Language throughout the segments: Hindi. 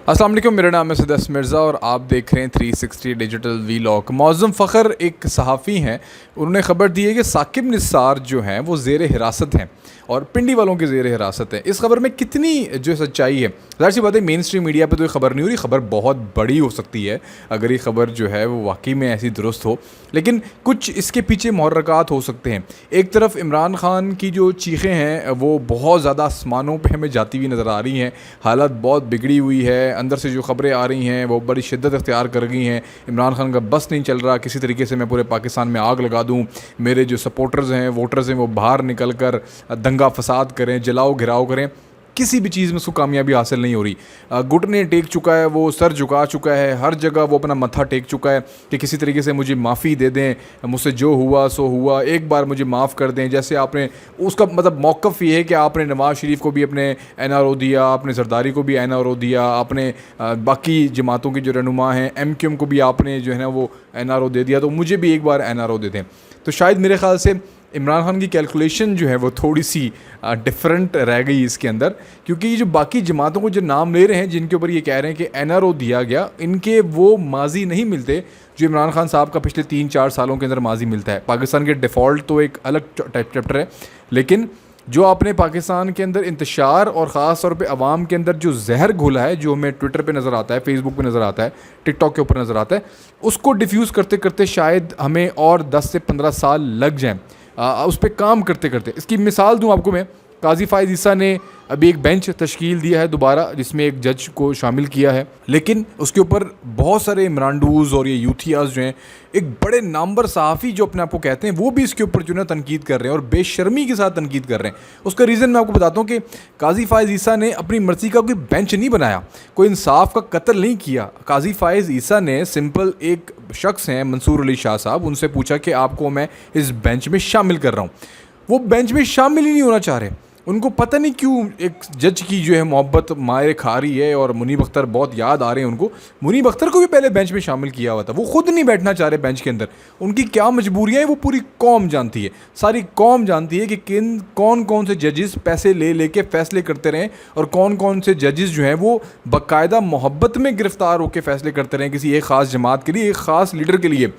अस्सलाम वालेकुम, मेरा नाम है सदस मिर्ज़ा और आप देख रहे हैं 360 डिजिटल वीलॉग। मौज़म फ़ख़र एक सहाफ़ी हैं, उन्होंने ख़बर दी है कि साकिब निसार जो हैं वो ज़ेर हिरासत हैं और पिंडी वालों की ज़ेर हिरासत है। इस खबर में कितनी जो सच्चाई है, ज़ाहिर सी बात है मेन स्ट्रीम मीडिया पे तो ये खबर नहीं हो रही, खबर बहुत बड़ी हो सकती है अगर ये खबर जो है वो वाकई में ऐसी दुरुस्त हो, लेकिन कुछ इसके पीछे मुहर्रकात हो सकते हैं। एक तरफ इमरान खान की जो चीखें हैं वो बहुत ज़्यादा आसमानों पे हमें जाती हुई नज़र आ रही हैं, हालत बहुत बिगड़ी हुई है, अंदर से जो खबरें आ रही हैं वो बड़ी शिद्दत इख्तियार कर गई हैं। इमरान खान का बस नहीं चल रहा, किसी तरीके से मैं पूरे पाकिस्तान में आग लगा दूँ, मेरे जो सपोर्टर्स हैं, वोटर्स हैं, वो बाहर निकल कर दंगा फसाद करें, जलाओ घिराव करें, किसी भी चीज़ में उसको कामयाबी हासिल नहीं हो रही। घुटने टेक चुका है, वो सर झुका चुका है, हर जगह वो अपना मत्था टेक चुका है कि किसी तरीके से मुझे माफ़ी दे दें, मुझसे जो हुआ सो हुआ, एक बार मुझे माफ़ कर दें। जैसे आपने उसका मतलब मौक़िफ़ ये है कि आपने नवाज़ शरीफ को भी अपने NRO दिया, आपने जरदारी को भी NRO दिया, आपने बाकी जमातों के जो रहनुमा हैं MQM को भी आपने जो है ना वो NRO दे दिया, तो मुझे भी एक बार NRO दे दें। तो शायद मेरे ख़्याल से इमरान खान की कैलकुलेशन जो है वो थोड़ी सी डिफरेंट रह गई इसके अंदर, क्योंकि ये जो बाकी जमातों को जो नाम ले रहे हैं जिनके ऊपर ये कह रहे हैं कि NRO दिया गया, इनके वो माजी नहीं मिलते जो इमरान खान साहब का पिछले 3-4 सालों के अंदर माजी मिलता है। पाकिस्तान के डिफ़ॉल्ट तो एक अलग चैप्टर है, लेकिन जो आपने पाकिस्तान के अंदर इंतशार और ख़ास तौर पे अवाम के अंदर जो जहर घोला है, जो हमें ट्विटर पे नज़र आता है, फेसबुक पे नज़र आता है, टिकटॉक के ऊपर नज़र आता है, उसको डिफ्यूज़ करते करते शायद हमें और 10 से 15 साल लग जाएँ उस पर काम करते करते। इसकी मिसाल दूं आपको मैं, काजी फ़ाइज़ ईसा ने अभी एक बेंच तश्कील दिया है दोबारा, जिसमें एक जज को शामिल किया है, लेकिन उसके ऊपर बहुत सारे इमरानडूज़ और ये यूथियाज़ जो हैं, एक बड़े नामवर सहाफ़ी जो अपने आप को कहते हैं, वो भी इसके ऊपर जो है तनकीद कर रहे हैं और बेशर्मी के साथ तनकीद कर रहे हैं। उसका रीज़न मैं आपको बताता हूँ कि काजी फ़ाइज़ ईसा ने अपनी मर्ज़ी का कोई बेंच नहीं बनाया, कोई इंसाफ का कत्ल नहीं किया। काजी फ़ाइज़ ईसा ने सिंपल एक शख्स हैं मंसूर अली शाह साहब, उनसे पूछा कि आपको मैं इस बेंच में शामिल कर रहा हूँ। वो बेंच में शामिल ही नहीं होना चाह रहे। उनको पता नहीं क्यों एक जज की जो है मोहब्बत मारे खा रही है और मुनीब अख्तर बहुत याद आ रहे हैं उनको। मुनीब अख्तर को भी पहले बेंच में शामिल किया हुआ था, वो खुद नहीं बैठना चाह रहे बेंच के अंदर। उनकी क्या मजबूरियाँ हैं वो पूरी कौम जानती है, सारी कौम जानती है कि कौन कौन से जजेस पैसे ले लेके फ़ैसले करते रहें और कौन कौन से जजेस जो हैं वो बाकायदा मोहब्बत में गिरफ़्तार होकर फ़ैसले करते रहें किसी एक ख़ास जमात के लिए, एक ख़ास लीडर के लिए।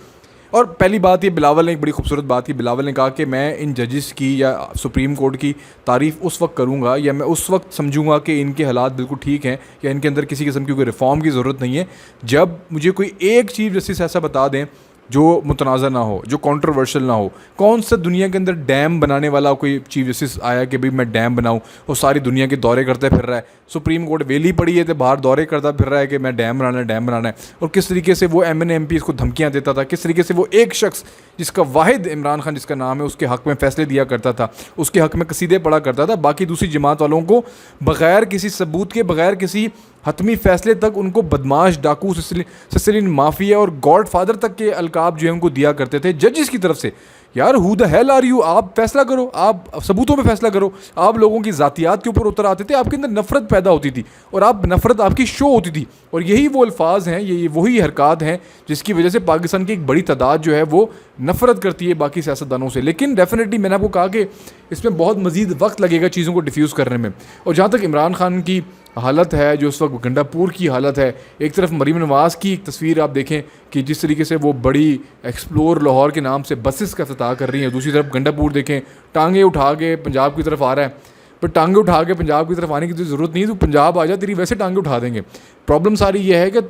और पहली बात ये, बिलावल ने एक बड़ी खूबसूरत बात की, बिलावल ने कहा कि मैं इन जजेस की या सुप्रीम कोर्ट की तारीफ़ उस वक्त करूँगा या मैं उस वक्त समझूंगा कि इनके हालात बिल्कुल ठीक हैं या इनके अंदर किसी किस्म की कोई रिफ़ॉर्म की ज़रूरत नहीं है, जब मुझे कोई एक चीफ़ जस्टिस ऐसा बता दें जो मुतनाज़ा ना हो, जो कंट्रोवर्शियल ना हो। कौन सा दुनिया के अंदर डैम बनाने वाला कोई चीफ जस्टिस आया कि भाई मैं डैम बनाऊं, वो सारी दुनिया के दौरे करते फिर रहा है, सुप्रीम कोर्ट वेली पड़ी है तो बाहर दौरे करता फिर रहा है कि मैं डैम बनाना है, डैम बनाना है। और किस तरीके से वो MNA MP इसको धमकियाँ देता था, किस तरीके से वो एक शख्स जिसका वाहिद इमरान खान जिसका नाम है उसके हक़ में फ़ैसले दिया करता था, उसके हक़ में कसीदे पढ़ा करता था, बाकी दूसरी जमात वालों को बग़ैर किसी सबूत के, बग़ैर किसी हतमी फ़ैसले तक उनको बदमाश, डाकू, सिसिलियन माफिया और गॉड फादर तक के अलकाब जो है उनको दिया करते थे जजेस की तरफ से। यार who the hell are you, आप फैसला करो, आप सबूतों पे फैसला करो। आप लोगों की ज़ातियात के ऊपर उतर आते थे, आपके अंदर नफ़रत पैदा होती थी और आप नफ़रत आपकी शो होती थी। और यही वो अल्फाज हैं, ये वही हरकत हैं जिसकी वजह से पाकिस्तान की एक बड़ी तादाद जो है वो नफ़रत करती है बाकी सियासतदानों से। लेकिन डेफिनेटली मैंने आपको कहा कि इसमें बहुत मज़ीद वक्त लगेगा चीज़ों को डिफ्यूज़ करने में। और जहाँ तक इमरान खान की हालत है, जो उस वक्त गंडापुर की हालत है, एक तरफ मरीम नवाज़ की एक तस्वीर आप देखें कि जिस तरीके से वो बड़ी एक्सप्लोर लाहौर के नाम से बसेस का इफ्तिताह कर रही हैं, दूसरी तरफ गंडापुर देखें टांगे उठा के पंजाब की तरफ आ रहा है। पर टांगे उठा के पंजाब की तरफ आने की तो ज़रूरत नहीं है, तो पंजाब आ जा, तेरी वैसे टांगे उठा देंगे। प्रॉब्लम सारी ये है कि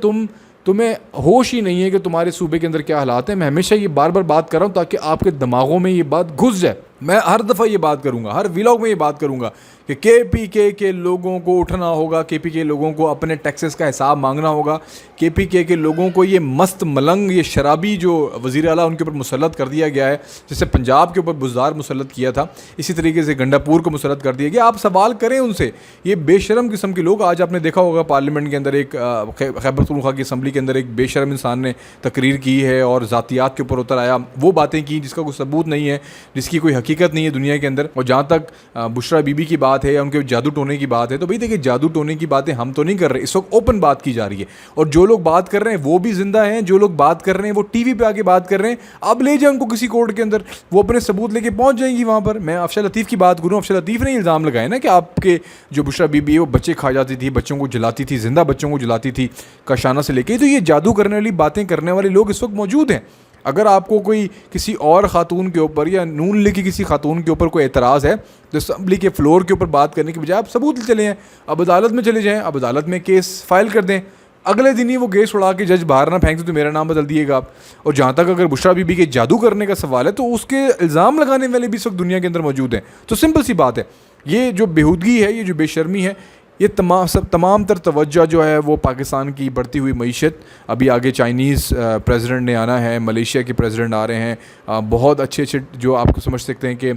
तुम्हें होश ही नहीं है कि तुम्हारे सूबे के अंदर क्या हालात हैं। मैं हमेशा ये बार बार बात कर रहा हूँ ताकि आपके दिमागों में ये बात घुस जाए। मैं हर दफ़ा ये बात करूँगा, हर व्लॉग में ये बात करूँगा कि KPK के लोगों को उठना होगा, KPK लोगों को अपने टैक्सेस का हिसाब मांगना होगा, KPK के लोगों को ये मस्त मलंग, ये शराबी जो वज़ीर आला उनके ऊपर मुसल्लत कर दिया गया है, जैसे पंजाब के ऊपर बुज़दार मुसल्लत किया था, इसी तरीके से गंडापुर को मुसल्लत कर दिया गया। आप सवाल करें उनसे, ये बेशरम किस्म के लोग। आज आपने देखा होगा पार्लियामेंट के अंदर एक खैबर पख्तूनख्वा की असम्बली के अंदर एक बेशरम इंसान ने तकरीर की है और ज़ातियात के ऊपर उतर आया, वो बातें की जिसका कोई सबूत नहीं है, जिसकी कोई हकीकत नहीं है दुनिया के अंदर। और जहाँ तक बुशरा बीबी की बात बात है या उनके जादू टोने की बात है, तो भाई देखिए जादू टोने की बातें हम तो नहीं कर रहे, इस वक्त ओपन बात की जा रही है। और जो लोग बात कर रहे हैं वो भी जिंदा हैं, जो लोग बात कर रहे हैं वो टीवी पे आके बात कर रहे हैं। अब ले जाए उनको किसी कोर्ट के अंदर, वो अपने सबूत लेके पहुंच जाएंगी वहाँ पर। मैं अफशा लतीफ़ की बात करूँ, अफशा लतीफ़ ने इल्ज़ाम लगाए ना कि आपके जो बुशरा बीबी है वो बच्चे खा जाती थी, बच्चों को जलाती थी, जिंदा बच्चों को जलाती थी कशाना से लेके। तो ये जादू करने वाली बातें करने वाले लोग इस वक्त मौजूद हैं। अगर आपको कोई किसी और ख़ातून के ऊपर या नून लीग की किसी खातून के ऊपर कोई एतराज़ है तो असम्बली के फ्लोर के ऊपर बात करने के बजाय आप सबूत चले जाएँ, अब अदालत में चले जाएँ, अब अदालत में केस फाइल कर दें। अगले दिन ही वो केस उड़ा के जज बाहर ना फेंक दे तो मेरा नाम बदल दिएगा आप। और जहाँ तक अगर बुशरा बीबी के जादू करने का सवाल है तो उसके इल्ज़ाम लगाने वाले भी इस वक्त दुनिया के अंदर मौजूद हैं। तो सिंपल सी बात है, ये जो बेहूदगी है, ये जो बेशर्मी है, ये तमाम तर तवज्जो जो है वो पाकिस्तान की बढ़ती हुई मईशत, अभी आगे चाइनीज़ प्रेसिडेंट ने आना है, मलेशिया के प्रेसिडेंट आ रहे हैं, बहुत अच्छे अच्छे जो आपको समझ सकते हैं कि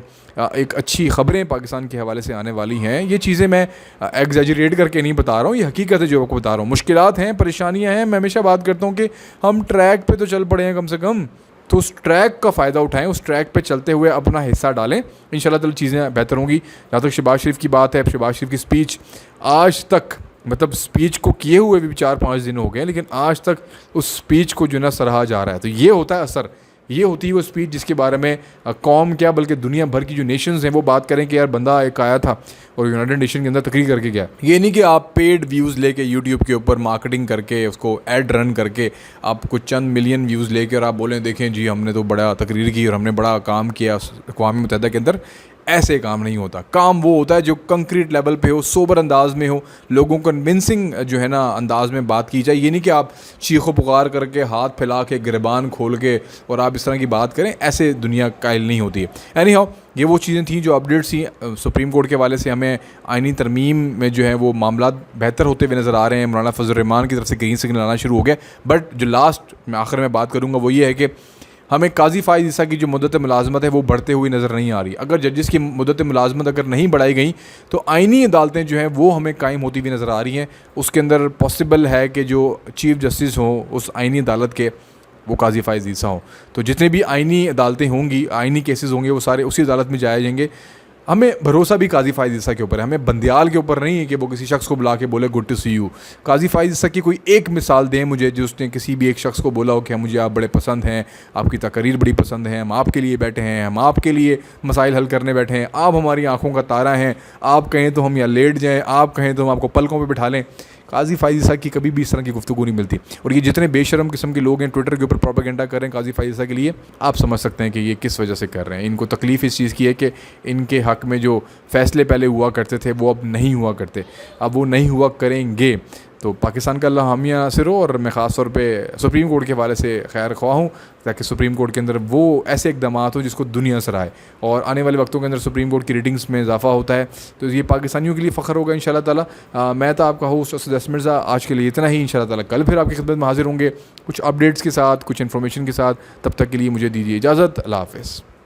एक अच्छी ख़बरें पाकिस्तान के हवाले से आने वाली हैं। ये चीज़ें मैं एग्जैजरेट करके नहीं बता रहा हूँ, ये हकीकत है जो आपको बता रहा हूँ। मुश्किलात हैं, परेशानियाँ हैं, मैं हमेशा बात करता हूँ कि हम ट्रैक पे तो चल पड़े हैं कम से कम, तो उस ट्रैक का फ़ायदा उठाएं, उस ट्रैक पे चलते हुए अपना हिस्सा डालें, इंशाल्लाह ताला चीज़ें बेहतर होंगी। जहाँ तक शहबाज शरीफ की बात है, शहबाज शरीफ की स्पीच आज तक, मतलब स्पीच को किए हुए भी 4-5 दिन हो गए, लेकिन आज तक उस स्पीच को जो ना सराहा जा रहा है। तो ये होता है असर, ये होती है वो स्पीच जिसके बारे में कौम क्या बल्कि दुनिया भर की जो नेशंस हैं वो बात करें कि यार बंदा एक आया था और यूनाइटेड नेशन के अंदर तकरीर करके गया। ये नहीं कि आप पेड व्यूज़ लेके यूट्यूब के ऊपर मार्केटिंग करके उसको ऐड रन करके आप कुछ चंद मिलियन व्यूज़ लेके और आप बोलें देखें जी हमने तो बड़ा तकरीर की और हमने बड़ा काम किया अक़वाम मुत्तहिदा के अंदर। ऐसे काम नहीं होता। काम वो होता है जो कंक्रीट लेवल पे हो, सोबर अंदाज में हो, लोगों को कन्विंसिंग जो है ना अंदाज में बात की जाए। ये नहीं कि आप चीखो पुकार करके हाथ फैला के गिरबान खोल के और आप इस तरह की बात करें, ऐसे दुनिया कायल नहीं होती है। एनी हाउ, ये वो चीज़ें थी जो अपडेट्स थी सुप्रीम कोर्ट के हवाले से। हमें आइनी तरमीम में जो है वो मामला बेहतर होते हुए नज़र आ रहे हैं। मौलाना फजल रहमान की तरफ से ग्रीन सिग्नल आना शुरू हो गया। बट जो लास्ट मैं आखिर में बात करूँगा वो ये है कि हमें काजी फ़ाइज़ ईसा की जो मुद्दत मुलाजमत है वो बढ़ते हुई नज़र नहीं आ रही। अगर जजेस की मुद्दत मुलाजमत अगर नहीं बढ़ाई गई तो आइनी अदालतें जो हैं वो हमें कायम होती हुई नज़र आ रही हैं। उसके अंदर पॉसिबल है कि जो चीफ़ जस्टिस हों उस आइनी अदालत के वो काजी फ़ाइज़ ईसा हों। तो जितने भी आइनी अदालतें होंगी, आइनी केसेस होंगे, वो सारे उसी अदालत में जाए जाएंगे। हमें भरोसा भी काजी फ़ाइज़ ईसा के ऊपर है, हमें बंदियाल के ऊपर नहीं है कि वो किसी शख्स को बुला के बोले गुड टू सी यू। काजी फ़ाइज़ ईसा की कोई एक मिसाल दें मुझे जो उसने किसी भी एक शख्स को बोला हो कि मुझे आप बड़े पसंद हैं, आपकी तकरीर बड़ी पसंद है, हम आपके लिए बैठे हैं, हम आपके लिए मसाइल हल करने बैठे हैं, आप हमारी आँखों का तारा हैं, आप कहें तो हम यहाँ लेट जाएँ, आप कहें तो हम आपको पलकों पर बिठा लें। काजी फ़ाइज़ ईसा की कभी भी इस तरह की गुफ्तगू नहीं मिलती। और ये जितने बेशरम किस्म के लोग हैं ट्विटर के ऊपर प्रोपेगेंडा कर रहे हैं काजी फ़ाइज़ ईसा के लिए, आप समझ सकते हैं कि ये किस वजह से कर रहे हैं। इनको तकलीफ़ इस चीज़ की है कि इनके हक़ में जो फ़ैसले पहले हुआ करते थे वो अब नहीं हुआ करते, अब वो नहीं हुआ करेंगे। तो पाकिस्तान का अल्लाह हामिया नासिर हो। और मैं ख़ास तौर पे सुप्रीम कोर्ट के हवाले से खैर ख्वाह हूँ ताकि सुप्रीम कोर्ट के अंदर वो ऐसे इक़दाम हो जिसको दुनिया सराहे और आने वाले वक्तों के अंदर सुप्रीम कोर्ट की रेटिंग्स में इजाफा होता है। तो ये पाकिस्तानियों के लिए फ़ख्र होगा इंशाल्लाह ताला। मैं तो आपका होस्ट असद असद मिर्ज़ा, आज के लिए इतना ही। इंशाल्लाह ताला कल फिर आपकी खिदमत में हाजिर होंगे कुछ अपडेट्स के साथ, कुछ इन्फॉर्मेशन के साथ। तब तक के लिए मुझे दीजिए इजाज़त। अल्लाह हाफ़िज़।